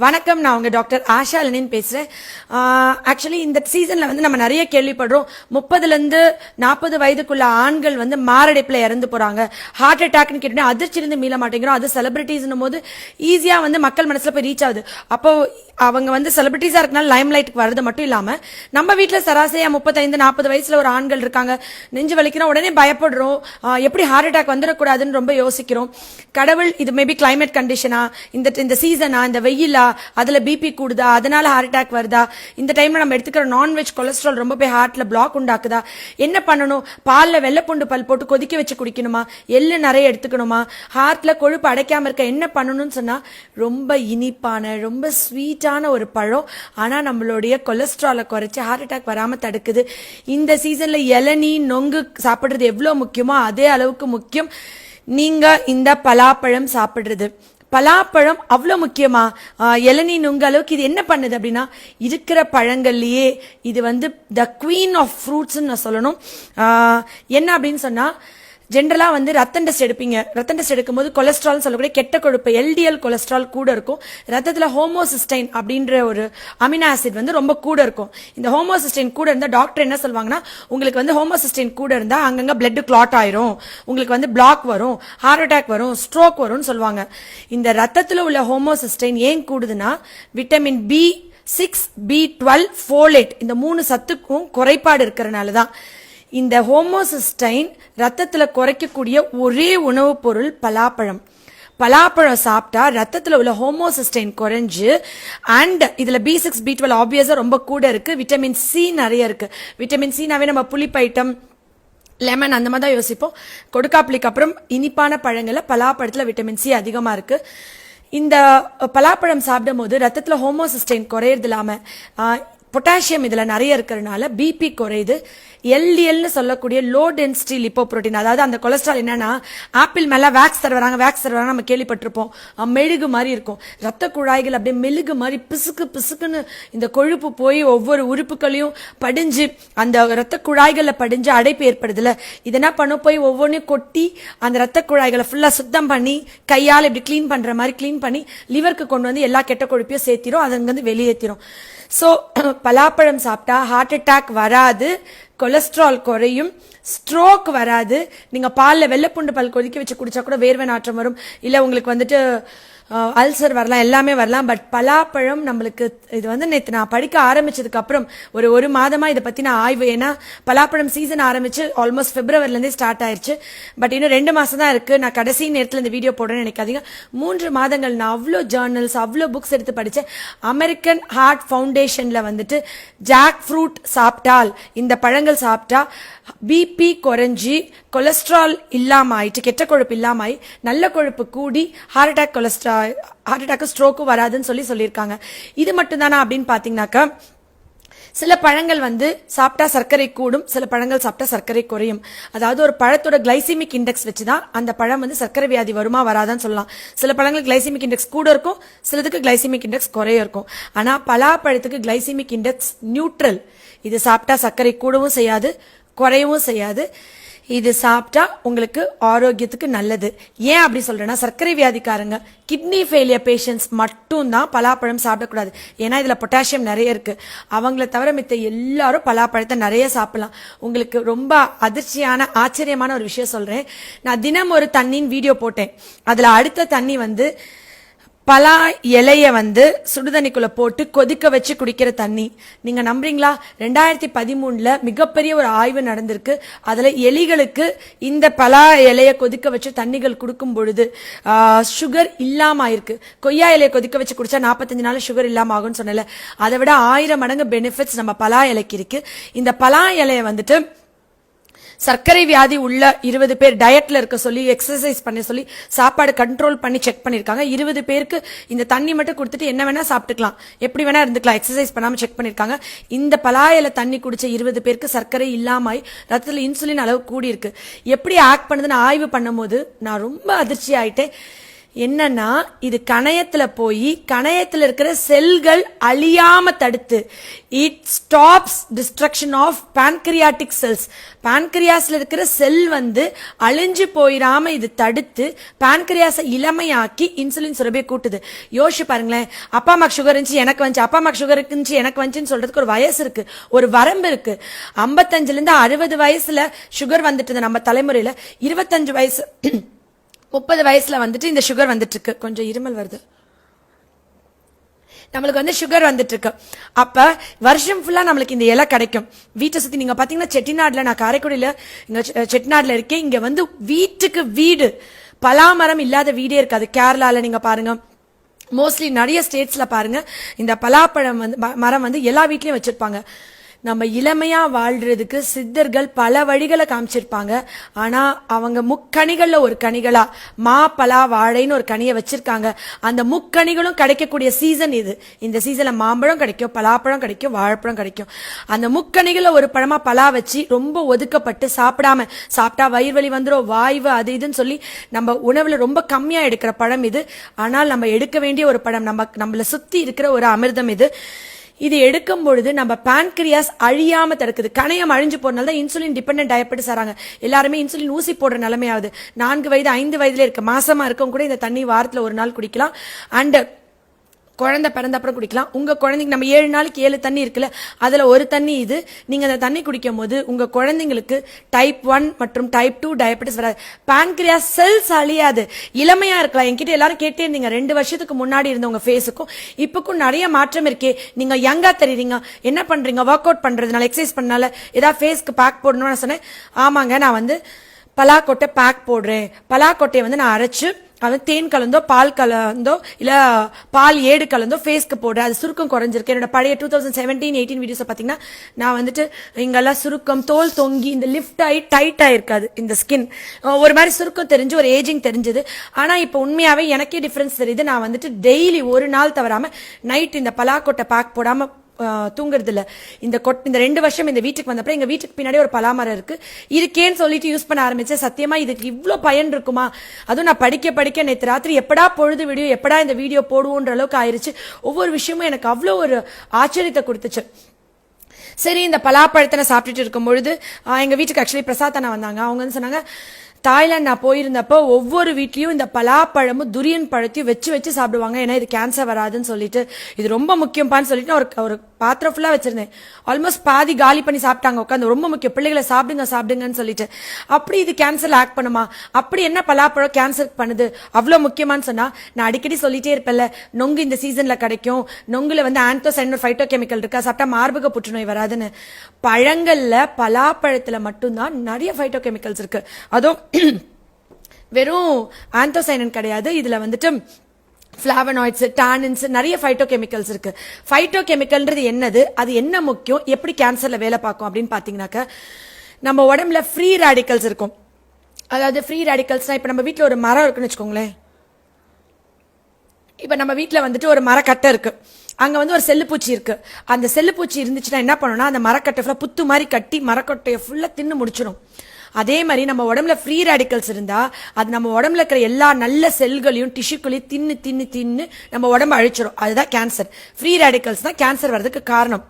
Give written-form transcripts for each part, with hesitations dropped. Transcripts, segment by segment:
வணக்கம், நான் உங்க டாக்டர் ஆஷா லெனின் பேசுறேன். ஆக்சுவலி இந்த சீசன்ல வந்து நம்ம நிறைய கேள்விப்படுறோம். 30ல இருந்து 40 வயதுக்குள்ள ஆண்கள் வந்து மாரடைப்புல இறந்து போறாங்க. ஹார்ட் அட்டாக்னு கேட்டோம்னா அதிர்ச்சியிலிருந்து மீள மாட்டேங்கிறோம். அது செலிபிரிட்டிஸ்னும் போது ஈஸியா வந்து மக்கள் மனசுல போய் ரீச் ஆகுது. அப்போ அவங்க வந்து செலிபிரிட்டிஸா இருக்கனால லைம் லைட்டுக்கு வர்றது மட்டும் இல்லாம நம்ம வீட்டுல சராசரியா 35-40 வயசுல ஒரு ஆண்கள் இருக்காங்க. நெஞ்சு வலிக்கிறோம், உடனே பயப்படுறோம். எப்படி ஹார்ட் அட்டாக் வந்துடக்கூடாதுன்னு ரொம்ப யோசிக்கிறோம். கடவுள் இது மேபி கிளைமேட் கண்டிஷனா, இந்த சீசனா, இந்த வெயிலா, அதுல பிபி கூடுதா, அதனால ஹார்ட் அட்டாக் வருதா, இந்த டைம்ல நம்ம எடுத்துக்கிற நான்வெஜ் கொலஸ்ட்ரால் ரொம்ப போய் ஹார்ட்ல பிளாக் உண்டாக்குதா, என்ன பண்ணணும்? பால்ல வெள்ளைப்பூண்டு பல் போட்டு கொதிக்க வச்சு குடிக்கணுமா, எள்ளு நிறைய எடுத்துக்கணுமா, ஹார்ட்ல கொழுப்பு அடைக்காம இருக்க என்ன பண்ணணும்னு சொன்னா, ரொம்ப இனிப்பான ரொம்ப ஸ்வீட்டான ஒரு பழம். ஆனா நம்மளுடைய கொலஸ்ட்ராலை குறைச்சு ஹார்ட் அட்டாக் வராம தடுக்குது. இந்த சீசன்ல இளநீ நொங்கு சாப்பிடுறது எவ்வளவு முக்கியமோ அதே அளவுக்கு முக்கியம் நீங்க இந்த பலாப்பழம் சாப்பிடுறது. பலாப்பழம் அவ்வளோ முக்கியமா? இளநீ நுங்க அளவுக்கு இது என்ன பண்ணுது அப்படின்னா, இருக்கிற பழங்கள்லயே இது வந்து த குவீன் ஆஃப் ஃப்ரூட்ஸ் நான் சொல்லணும். என்ன அப்படின்னு சொன்னா, ஜென்ரலா வந்து ரத்தம் டெஸ்ட் எடுப்பீங்க. ரத்தம் டெஸ்ட் எடுக்கும்போது கொலஸ்ட்ரால் சொல்லக்கூடிய கெட்ட கொழுப்பு எல்டிஎல் கொலஸ்ட்ரால் கூட இருக்கும். ரத்தத்துல ஹோமோசிஸ்டைன் அப்படின்ற ஒரு அமினோ ஆசிட் வந்து ரொம்ப கூட இருக்கும். இந்த ஹோமோசிஸ்டைன் கூட இருந்தா டாக்டர் என்ன சொல்வாங்கன்னா, உங்களுக்கு வந்து ஹோமோசிஸ்டைன் கூட இருந்தா அங்கங்க பிளட் கிளாட் ஆயிரும், உங்களுக்கு வந்து பிளாக் வரும், ஹார்ட் அட்டாக் வரும், ஸ்ட்ரோக் வரும்னு சொல்லுவாங்க. இந்த ரத்தத்துல உள்ள ஹோமோசிஸ்டைன் ஏன் கூடுதுன்னா, விட்டமின் B6, B12, ஃபோலேட் இந்த 3 சத்துக்கும் குறைபாடு இருக்கிறனால தான். இந்த ஹோமோசிஸ்டைன் ரத்தத்துல குறைக்கக்கூடிய ஒரே உணவுப் பொருள் பலாப்பழம். பலாப்பழம் சாப்பிட்டா ரத்தத்துல உள்ள ஹோமோசிஸ்டைன் குறைஞ்சு, அண்ட் இதுல B6, B12 ஆப்வியஸா ரொம்ப கூட இருக்கு. விட்டமின் சி நிறைய இருக்கு. விட்டமின் சினாவே நம்ம புளிப்பு ஐட்டம், லெமன் அந்த மாதிரி தான் யோசிப்போம். கொடுக்காப்புளிக்கு அப்புறம் இனிப்பான பழங்கள்ல பலாப்பழத்துல விட்டமின் சி அதிகமா இருக்கு. இந்த பலாப்பழம் சாப்பிடும் போது ரத்தத்துல ஹோமோசிஸ்டைன் குறையறது இல்லாம பொட்டாசியம் இதுல நிறைய இருக்கிறதுனால பிபி குறையுது. எல்டிஎல்னு சொல்லக்கூடிய லோ டென்சிட்டி லிப்போப்ரோட்டீன், அதாவது அந்த கொலஸ்ட்ரால் என்னன்னா, ஆப்பிள் மேல வேக்ஸ் தருவாங்க நம்ம கேள்விப்பட்டிருப்போம். மெழுகு மாதிரி இருக்கும். ரத்த குழாய்கள் அப்படியே மெழுகு மாதிரி பிசுக்கு பிசுக்குன்னு இந்த கொழுப்பு போய் ஒவ்வொரு உறுப்புகளையும் படிஞ்சு அந்த ரத்த குழாய்கள்ல படிஞ்சு அடைப்பு ஏற்படுதுல. இது என்ன பண்ணும், போய் ஒவ்வொன்றையும் கொட்டி அந்த ரத்த குழாய்களை ஃபுல்லா சுத்தம் பண்ணி கையால் இப்படி கிளீன் பண்ற மாதிரி கிளீன் பண்ணி லிவருக்கு கொண்டு வந்து எல்லா கெட்ட கொழுப்பையும் சேர்த்திரும், அது அங்கிருந்து வெளியேற்றிரும். ஸோ பலாப்பழம் சாப்பிட்டா ஹார்ட் அட்டாக் வராது, கொலஸ்ட்ரால் குறையும், ஸ்ட்ரோக் வராது. நீங்க பால்ல வெள்ளைப்பூண்டு பல் கொதிக்க வச்சு குடிச்சா கூட வேர்வை நாற்றம் வரும், இல்ல உங்களுக்கு வந்துட்டு அல்சர் வரலாம், எல்லாமே வரலாம். பட் பலாப்பழம் நம்மளுக்கு இது வந்து நேற்று நான் படிக்க ஆரம்பிச்சதுக்கு அப்புறம் ஒரு மாதமா இதை பத்தி நான் ஆய்வு, ஏன்னா பலாப்பழம் சீசன் ஆரம்பிச்சு ஆல்மோஸ்ட் பிப்ரவரில இருந்தே ஸ்டார்ட் ஆயிடுச்சு. பட் இன்னும் 2 மாசம் தான் இருக்கு. நான் கடைசி நேரத்தில் இந்த வீடியோ போடுறேன்னு நினைக்காதீங்க. 3 மாதங்கள் நான் அவ்வளோ ஜேர்னல்ஸ் அவ்வளோ புக்ஸ் எடுத்து படிச்சேன். அமெரிக்கன் ஹார்ட் ஃபவுண்டேஷன்ல வந்துட்டு ஜாக் ஃப்ரூட் சாப்பிட்டால், இந்த பழங்கள் சாப்பிட்டா பிபி குறைஞ்சி கொலஸ்ட்ரால் இல்லாம ஆயிட்டு, கெட்ட கொழுப்பு இல்லாம ஆயி நல்ல கொழுப்பு கூடி ஹார்ட் அட்டாக் ஹார்ட் அட்டாக் ஸ்ட்ரோக்கும் வராதுன்னு சொல்லியிருக்காங்க. இது மட்டும் தானா அப்படின்னு பாத்தீங்கன்னாக்கா, சில பழங்கள் வந்து சாப்பிட்டா சர்க்கரை கூடும், சில பழங்கள் சாப்பிட்டா சர்க்கரை குறையும். அதாவது ஒரு பழத்தோட கிளைசிமிக் இண்டெக்ஸ் வச்சுதான் அந்த பழம் வந்து சர்க்கரை வியாதி வருமா வராதான்னு சொல்லலாம். சில பழங்கள் கிளைசிமிக் இண்டெக்ஸ் கூட இருக்கும், சிலதுக்கு கிளைசிமிக் இண்டெக்ஸ் குறைய இருக்கும். ஆனா பலாப்பழத்துக்கு கிளைசிமிக் இண்டெக்ஸ் நியூட்ரல். இது சாப்பிட்டா சர்க்கரை கூடவும் செய்யாது, குறையவும் செய்யாது. இது சாப்பிட்டா உங்களுக்கு ஆரோக்கியத்துக்கு நல்லது. ஏன் அப்படி சொல்றேன்னா, சர்க்கரை வியாதிக்காரங்க, கிட்னி ஃபெயிலியர் பேஷண்ட்ஸ் மட்டும் தான் பலாப்பழம் சாப்பிடக்கூடாது. ஏன்னா இதுல பொட்டாசியம் நிறைய இருக்கு. அவங்கள தவிர மித்த எல்லாரும் பலாப்பழத்தை நிறைய சாப்பிடலாம். உங்களுக்கு ரொம்ப அதிர்ச்சியான ஆச்சரியமான ஒரு விஷயம் சொல்றேன். நான் தினம் ஒரு தண்ணின்னு வீடியோ போட்டேன். அதுல அடுத்த தண்ணி வந்து பலா இலைய வந்து சுடுதண்ணிக்குள்ள போட்டு கொதிக்க வச்சு குடிக்கிற தண்ணி. நீங்க நம்புறீங்களா? 2013 மிகப்பெரிய ஒரு ஆய்வு நடந்திருக்கு. அதுல எலிகளுக்கு இந்த பலா இலைய கொதிக்க வச்சு தண்ணிகள் கொடுக்கும் பொழுது சுகர் இல்லாம ஆயிருக்கு. கொய்யா இலைய கொதிக்க வச்சு குடிச்சா 45 நாள் சுகர் இல்லாம ஆகும்னு சொன்னல, அதை விட 1000 மடங்கு பெனிஃபிட்ஸ் நம்ம பலா இலைக்கு இருக்கு. இந்த பலா இலைய வந்துட்டு சர்க்கரை வியாதி உள்ள 20 பேர் டயட்ல இருக்க சொல்லி, எக்ஸசைஸ் பண்ண சொல்லி, சாப்பாடு கண்ட்ரோல் பண்ணி செக் பண்ணிருக்காங்க. 20 பேருக்கு இந்த தண்ணி மட்டும் கொடுத்துட்டு என்ன வேணா சாப்பிட்டுக்கலாம், எப்படி வேணா இருந்துக்கலாம், எக்ஸசைஸ் பண்ணாம செக் பண்ணிருக்காங்க. இந்த பலாயில தண்ணி குடிச்ச 20 பேருக்கு சர்க்கரை இல்லாம ரத்தத்துல இன்சுலின் அளவு கூடி இருக்கு. எப்படி ஆக்ட் பண்ணுதுன்னு ஆய்வு பண்ணும் போது நான் ரொம்ப அதிர்ச்சி ஆயிட்டேன். என்னன்னா இது கணையத்துல போய் கணையத்துல இருக்கிற செல்கள் அழியாம தடுத்து it stops destruction of pancreatic cells. பான்கிரியாஸ்ல இருக்கிற செல் வந்து அழிஞ்சு போயிடாம இது தடுத்து பான்கிரியாஸை இளமையாக்கி இன்சுலின் சுரபியை கூட்டுது. யோசிச்சு பாருங்களேன், அப்பா அம்மாக்கு சுகர் இருந்துச்சு எனக்கு வந்துச்சு, அப்பா அம்மாக்கு சுகர் இருந்துச்சு எனக்கு வந்துச்சுன்னு சொல்றதுக்கு ஒரு வயசு இருக்கு, ஒரு வரம்பு இருக்கு. 55ல இருந்து 60 வயசுல சுகர் வந்துட்டு நம்ம தலைமுறையில 25 வயசு 30 வயசுல வந்துட்டு இந்த சுகர் வந்துட்டு இருக்கு. கொஞ்சம் இருமல் வருது, நம்மளுக்கு வந்து சுகர் வந்துட்டு இருக்கு. அப்ப வருஷம் ஃபுல்லா நம்மளுக்கு இந்த இலை கிடைக்கும். வீட்டை சுத்தி நீங்க பாத்தீங்கன்னா செட்டிநாடுல, நான் காரைக்குடியில இங்க செட்டிநாடுல இருக்கேன், இங்க வந்து வீட்டுக்கு வீடு பலாமரம் இல்லாத வீடே இருக்காது. கேரளால நீங்க பாருங்க, மோஸ்ட்லி நிறைய ஸ்டேட்ஸ்ல பாருங்க இந்த பலாப்பழம் வந்து மரம் வந்து எல்லா வீட்லயும் வச்சிருப்பாங்க. நம்ம இளமையா வாழ்றதுக்கு சித்தர்கள் பல வழிகளை காமிச்சிருப்பாங்க. ஆனா அவங்க முக்கணிகள்ல ஒரு கனிகளா மா பலா வாழைன்னு ஒரு கனியை வச்சிருக்காங்க. அந்த முக்கணிகளும் கிடைக்கக்கூடிய சீசன் இது. இந்த சீசன்ல மாம்பழம் கிடைக்கும், பலாப்பழம் கிடைக்கும், வாழைப்பழம் கிடைக்கும். அந்த முக்கணிகள்ல ஒரு பழமா பலா வச்சு ரொம்ப ஒதுக்கப்பட்டு சாப்பிட்டா வயிறு வலி வந்துடும், வாய்வு அது இதுன்னு சொல்லி நம்ம உணவுல ரொம்ப கம்மியா எடுக்கிற பழம் இது. ஆனால் நம்ம எடுக்க வேண்டிய ஒரு பழம், நம்மள சுத்தி இருக்கிற ஒரு அமிர்தம் இது. இது எடுக்கும் பொழுது நம்ம பான்கிரியாஸ் அழியாம தடுக்குது. கணையம் அழிஞ்சு போறதுனால தான் இன்சுலின் டிபெண்டன்ட் டயபெட்டிஸ் ஆறாங்க. எல்லாருமே இன்சுலின் ஊசி போடுற நிலைமையாவது. 4 வயது 5 வயதுல இருக்க மாசமா இருக்கவங்க கூட இந்த தண்ணி வாரத்துல ஒரு நாள் குடிக்கலாம். அண்ட் குழந்தை பிறந்த அப்புறம் குடிக்கலாம். உங்க குழந்தைங்க நம்ம 7 நாளைக்கு 7 தண்ணி இருக்குல்ல, அதுல ஒரு தண்ணி இது. நீங்க அந்த தண்ணி குடிக்கும் போது உங்க குழந்தைங்களுக்கு டைப் 1 மற்றும் டைப் 2 டயபெட்டிஸ் வராது. பான்கிரியாஸ் செல்ஸ் அழியாது, இளமையா இருக்கலாம். என்கிட்ட எல்லாரும் கேட்டே இருந்தீங்க, 2 வருஷத்துக்கு முன்னாடி இருந்த உங்க ஃபேஸுக்கும் இப்பக்கும் நிறைய மாற்றம் இருக்கே, நீங்க யங்கா தெரியுறீங்க, என்ன பண்றீங்க, ஒர்க் அவுட் பண்றதுனால எக்ஸசைஸ் பண்ணனால ஏதாவது ஃபேஸ்க்கு பேக் போடணும்னு சொன்னேன். ஆமாங்க, நான் வந்து பலாக்கொட்டை பேக் போடுறேன். பலாக்கொட்டையை வந்து நான் அரைச்சு அது தேன் கலந்தோ பால் கலந்தோ இல்ல பால் ஏடு கலந்தோ ஃபேஸ்க்கு போடுறேன். அது சுருக்கம் குறைஞ்சிருக்கு. என்னோட பழைய 2017-18 வீடியோஸ் பாத்தீங்கன்னா நான் வந்துட்டு இங்கெல்லாம் சுருக்கம், தோல் தொங்கி இந்த லிஃப்ட் ஆகி டைட் ஆயிருக்காது, இந்த ஸ்கின் ஒரு மாதிரி சுருக்கம் தெரிஞ்சு ஒரு ஏஜிங் தெரிஞ்சது. ஆனா இப்ப உண்மையாவே எனக்கே டிஃபரன்ஸ் தெரியுது. நான் வந்துட்டு டெய்லி ஒரு நாள் தவறாம நைட் இந்த பலாக்கொட்டை பேக் போடாம தூங்குறது இல்ல. இந்த 2 வருஷம் இந்த வீட்டுக்கு வந்தப்ப எங்க வீட்டுக்கு பின்னாடி ஒரு பலாமரம் இருக்கு, இருக்கேன்னு சொல்லிட்டு யூஸ் பண்ண ஆரம்பிச்சேன். சத்தியமா இதுக்கு இவ்ளோ பயன் இருக்குமா? அதுவும் நான் படிக்க நேற்று ராத்திரி எப்படா பொழுது வீடியோ, எப்படா இந்த வீடியோ போடுவோன்ற அளவுக்கு ஆயிருச்சு. ஒவ்வொரு விஷயமும் எனக்கு அவ்வளோ ஒரு ஆச்சரியத்தை கொடுத்துச்சு. சரி, இந்த பலாப்பழத்தை நான் சாப்பிட்டுட்டு இருக்கும் பொழுது எங்க வீட்டுக்கு ஆக்சுவலி பிரசாத் அண்ணா வந்தாங்க. அவங்க வந்து சொன்னாங்க, தாய்லாந்து நான் போயிருந்தப்போ ஒவ்வொரு வீட்லயும் இந்த பலாப்பழமும் துரியன் பழத்தையும் வச்சு சாப்பிடுவாங்க, ஏன்னா இது கேன்சர் வராதுன்னு சொல்லிட்டு. இது ரொம்ப முக்கியம்பான்னு சொல்லிட்டு ஒரு பாத்திரம் ஃபுல்லா வச்சிருந்தேன். ஆல்மோஸ்ட் பாதி காலி பண்ணி சாப்பிட்டாங்க உட்காந்து. ரொம்ப முக்கியம், பிள்ளைகளை சாப்பிடுங்கன்னு சொல்லிட்டு. அப்படி இது கேன்சர் ஆக்ட் பண்ணுமா? அப்படி என்ன பலாப்பழம் கேன்சர் பண்ணுது அவ்வளவு முக்கியமானு சொன்னா, நான் அடிக்கடி சொல்லிட்டே இருப்பேன்ல, நொங்கு இந்த சீசன்ல கிடைக்கும், நொங்குல வந்து ஆந்தோசைன் ஒரு ஃபைட்டோ கெமிக்கல் இருக்கா, சாப்பிட்டா மார்பக புற்றுநோய் வராதுன்னு. பழங்கள்ல பலாப்பழத்துல மட்டும்தான் நிறைய ஃபைட்டோ கெமிக்கல்ஸ் இருக்கு. அதுவும் வெறும் ஆந்தோசைனன் கிடையாது, இதுல வந்துட்டு பிளாவனாய்ட்ஸ், டானின்ஸ், நிறைய ஃபைட்டோ கெமிக்கல்ஸ் இருக்கு. ஃபைட்டோ கெமிக்கல்ன்றது என்னது, அது என்ன முக்கியம், எப்படி கேன்சர்ல வேலை பார்க்கும் அப்படின்னு பாத்தீங்கன்னாக்க, நம்ம உடம்புல ஃப்ரீ ரேடிக்கல்ஸ் இருக்கும். அதாவது ஃப்ரீ ரேடிக்கல்ஸ்னா, இப்ப நம்ம வீட்டுல ஒரு மரம் இருக்குன்னு வச்சுக்கோங்களேன். இப்ப நம்ம வீட்டுல வந்துட்டு ஒரு மரக்கட்டை இருக்கு, அங்க வந்து ஒரு செல்லுப்பூச்சி இருக்கு. அந்த செல்லுப்பூச்சி இருந்துச்சுன்னா என்ன பண்ணணும்னா, அந்த மரக்கட்டை ஃபுல்லா புத்து மாதிரி கட்டி மரக்கட்டையை ஃபுல்லா தின்னு முடிச்சிடும். அதே மாதிரி நம்ம உடம்புல ஃப்ரீ ரேடிக்கல்ஸ் இருந்தா அது நம்ம உடம்புல இருக்கிற எல்லா நல்ல செல்களையும் டிஷ்யூக்களையும் தின்னு நம்ம உடம்பு அழிச்சிடும். அதுதான் கேன்சர். ஃப்ரீ ரேடிக்கல்ஸ் தான் கேன்சர் வர்றதுக்கு காரணம்.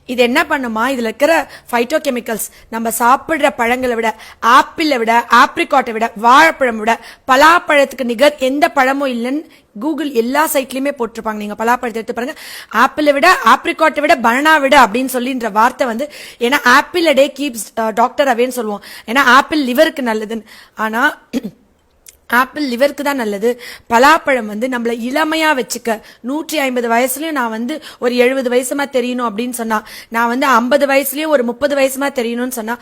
இது என்ன பண்ணுமா, இதுல இருக்கிற ஃபைட்டோ கெமிக்கல்ஸ் நம்ம சாப்பிடுற பழங்களை விட, ஆப்பிளை விட, ஆப்ரிகாட்டை விட, வாழைப்பழம் விட, பலாப்பழத்துக்கு நிகர் எந்த பழமும் இல்லைன்னு கூகுள் எல்லா சைட்லயுமே போட்டிருப்பாங்க. நீங்க பலாப்பழத்தை எடுத்து பாருங்க, ஆப்பிளை விட, ஆப்ரிகாட்டை விட, பனானா விட அப்படின்னு சொல்லின்ற வார்த்தை வந்து, ஏன்னா ஆப்பிள் டே கீப்ஸ் டாக்டர் அவேன்னு சொல்லுவோம், ஏன்னா ஆப்பிள் லிவருக்கு நல்லதுன்னு. ஆனா ஆப்பிள் லிவருக்கு தான் நல்லது. பலாப்பழம் வந்து நம்மள இளமையா வச்சுக்க, 150 வயசுலயும் நான் வந்து ஒரு 70 வயசுமா தெரியணும் அப்படின்னு சொன்னா, நான் வந்து 50 வயசுலயும் ஒரு 30 வயசுமா தெரியணும்னு சொன்னா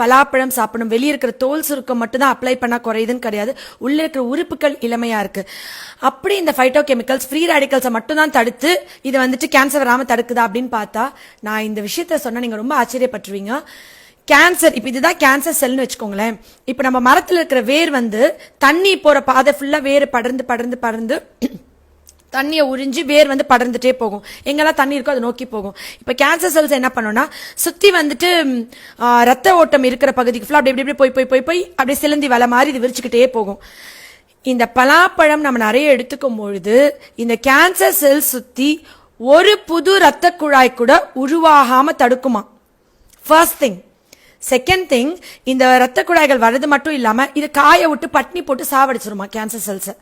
பலாப்பழம் சாப்பிடணும். வெளியே இருக்கிற தோல் சுருக்கம் மட்டும் தான் அப்ளை பண்ணா குறையுதுன்னு கிடையாது, உள்ள இருக்கிற உறுப்புகள் இளமையா இருக்கு. அப்படி இந்த ஃபைட்டோ கெமிக்கல்ஸ் ஃப்ரீ ரேடிக்கல்ஸை மட்டும் தான் தடுத்து இது வந்துட்டு கேன்சர் வராம தடுக்குதா அப்படின்னு பார்த்தா, நான் இந்த விஷயத்த சொன்னா நீங்க ரொம்ப ஆச்சரியப்பட்டுருவீங்க. கேன்சர், இப்ப இதுதான் கேன்சர் செல்னு வச்சுக்கோங்களேன். இப்ப நம்ம மரத்துல இருக்கிற வேர் வந்து தண்ணி போற பாதை ஃபுல்லா வேர் படர்ந்து தண்ணியை உறிஞ்சி வேர் வந்து படர்ந்துட்டே போகும். எங்கெல்லாம் தண்ணி இருக்கோ அதை நோக்கி போகும். இப்ப கேன்சர் செல்ஸ் என்ன பண்ணும்னா, சுத்தி வந்துட்டு ரத்த ஓட்டம் இருக்கிற பகுதிக்கு ஃபுல்லா அப்படி போய் அப்படியே சிலந்தி வலை மாதிரி இது விரிச்சுக்கிட்டே போகும். இந்த பலாப்பழம் நம்ம நிறைய எடுத்துக்கும் பொழுது இந்த கேன்சர் செல் சுத்தி ஒரு புது இரத்த குழாய் கூட உருவாகாம தடுக்குமா. First thing. செகண்ட் திங், இந்த இரத்த குழாய்கள் வர்றது மட்டும் இல்லாம இது காய விட்டு பட்னி போட்டு சாவடிச்சிருமா கேன்சர் செல்ஸை.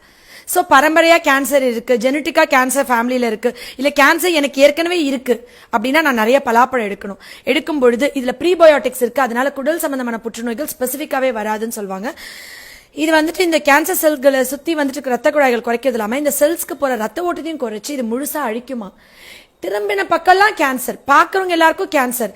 ஸோ பரம்பரையா கேன்சர் இருக்கு, ஜெனட்டிக்கா கேன்சர் ஃபேமிலியில இருக்கு, இல்ல கேன்சர் எனக்கு ஏற்கனவே இருக்கு அப்படின்னா நான் நிறைய பலாப்பழம் எடுக்கும் பொழுது இதுல ப்ரீபயோட்டிக்ஸ் இருக்கு, அதனால குடல் சம்பந்தமான புற்றுநோய்கள் ஸ்பெசிஃபிக்காவே வராதுன்னு சொல்லுவாங்க. இது வந்துட்டு இந்த கேன்சர் செல்களை சுத்தி வந்துட்டு ரத்த குழாய்கள் குறைக்கிறது இல்லாம இந்த செல்ஸ்க்கு போற ரத்த ஓட்டத்தையும் குறைச்சு இது முழுசா அழிக்குமா. திரும்பின பக்கம்லாம் கேன்சர், பாக்குறவங்க எல்லாருக்கும் கேன்சர்.